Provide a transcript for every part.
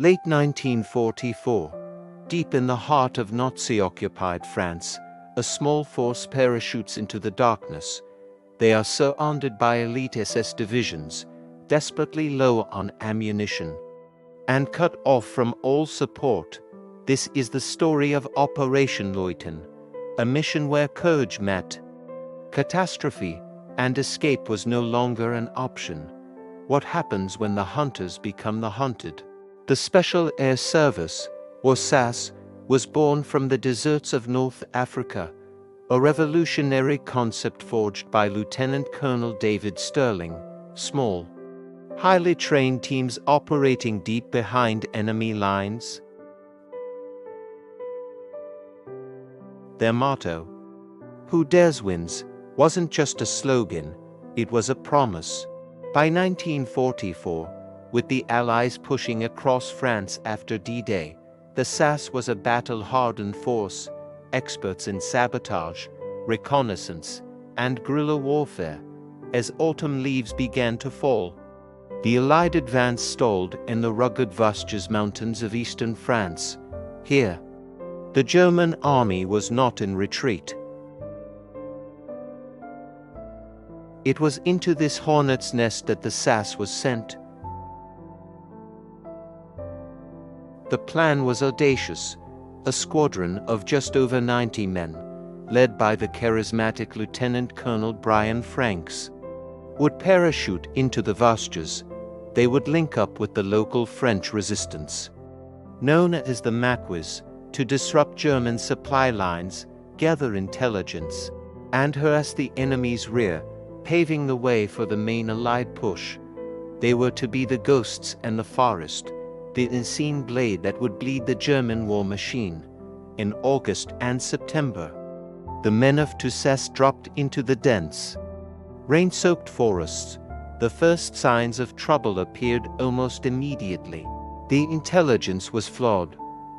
Late 1944, deep in the heart of Nazi-occupied France, a small force parachutes into the darkness. They are surrounded by elite SS divisions, desperately low on ammunition, and cut off from all support. This is the story of Operation Loyton, a mission where courage met catastrophe, and escape was no longer an option. What happens when the hunters become the hunted? The Special Air Service, or SAS, was born from the deserts of North Africa, a revolutionary concept forged by Lieutenant Colonel David Sterling. Small, highly trained teams operating deep behind enemy lines. Their motto, "Who dares wins," wasn't just a slogan, it was a promise. By 1944, with the Allies pushing across France after D-Day, the SAS was a battle-hardened force, experts in sabotage, reconnaissance, and guerrilla warfare. As autumn leaves began to fall, the Allied advance stalled in the rugged Vosges mountains of eastern France. Here, the German army was not in retreat. It was into this hornet's nest that the SAS was sent. The plan was audacious. A squadron of just over 90 men, led by the charismatic Lieutenant Colonel Brian Franks, would parachute into the Vosges. They would link up with the local French resistance, known as the Maquis, to disrupt German supply lines, gather intelligence, and harass the enemy's rear, paving the way for the main Allied push. They were to be the ghosts and the forest, the unseen blade that would bleed the German war machine. In August and September, the men of SAS dropped into the dense, rain-soaked forests. The first signs of trouble appeared almost immediately. The intelligence was flawed.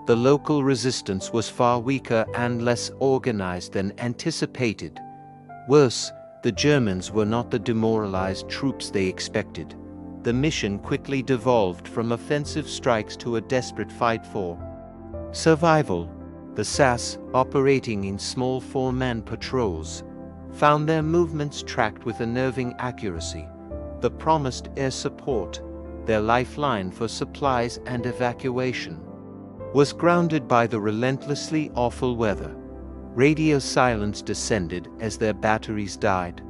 The local resistance was far weaker and less organized than anticipated. Worse, the Germans were not the demoralized troops they expected. The mission quickly devolved from offensive strikes to a desperate fight for survival. The SAS, operating in small four-man patrols, found their movements tracked with unnerving accuracy. The promised air support, their lifeline for supplies and evacuation, was grounded by the relentlessly awful weather. Radio silence descended as their batteries died,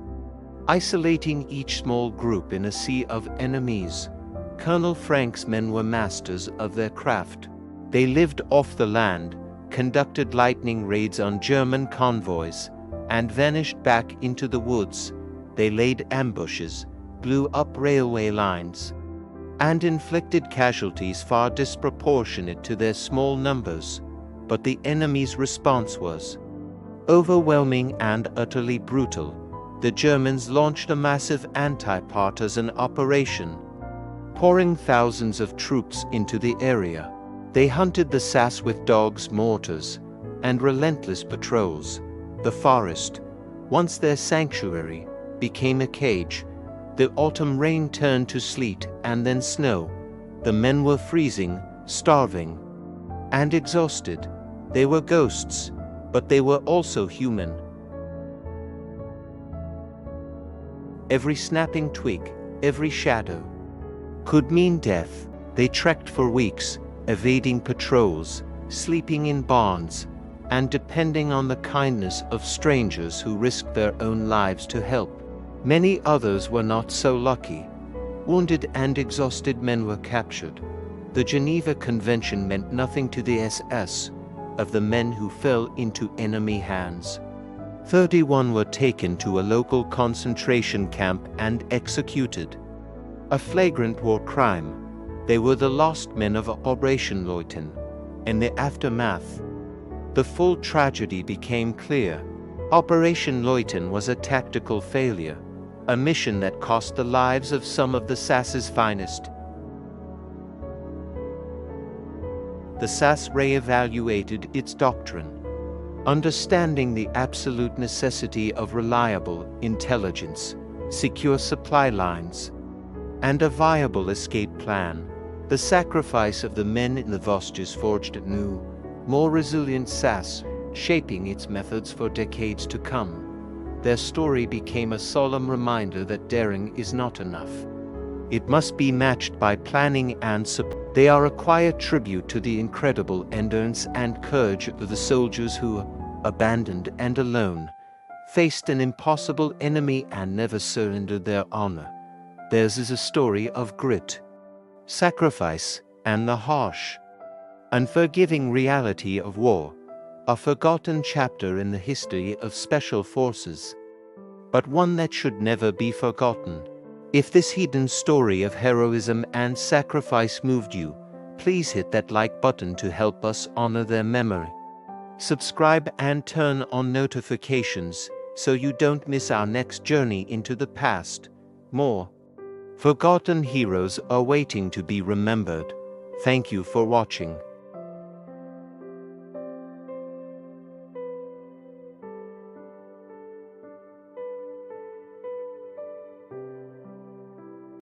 isolating each small group in a sea of enemies. Colonel Frank's men were masters of their craft. They lived off the land, conducted lightning raids on German convoys, and vanished back into the woods. They laid ambushes, blew up railway lines, and inflicted casualties far disproportionate to their small numbers. But the enemy's response was overwhelming and utterly brutal. The Germans launched a massive anti-partisan operation, pouring thousands of troops into the area. They hunted the SAS with dogs, mortars, and relentless patrols. The forest, once their sanctuary, became a cage. The autumn rain turned to sleet and then snow. The men were freezing, starving, and exhausted. They were ghosts, but they were also human. Every snapping twig, every shadow, could mean death. They trekked for weeks, evading patrols, sleeping in barns, and depending on the kindness of strangers who risked their own lives to help. Many others were not so lucky. Wounded and exhausted men were captured. The Geneva Convention meant nothing to the SS. Of the men who fell into enemy hands, 31 were taken to a local concentration camp and executed. A flagrant war crime. They were the lost men of Operation Loyton. In the aftermath, the full tragedy became clear. Operation Loyton was a tactical failure, a mission that cost the lives of some of the SAS's finest. The SAS re-evaluated its doctrine, understanding the absolute necessity of reliable intelligence, secure supply lines, and a viable escape plan. The sacrifice of the men in the Vosges forged a new, more resilient SAS, shaping its methods for decades to come. Their story became a solemn reminder that daring is not enough. It must be matched by planning and support. They are a quiet tribute to the incredible endurance and courage of the soldiers who, abandoned and alone, faced an impossible enemy and never surrendered their honor. Theirs is a story of grit, sacrifice, and the harsh, unforgiving reality of war, a forgotten chapter in the history of special forces, but one that should never be forgotten. If this hidden story of heroism and sacrifice moved you, please hit that like button to help us honor their memory. Subscribe and turn on notifications so you don't miss our next journey into the past. More forgotten heroes are waiting to be remembered. Thank you for watching.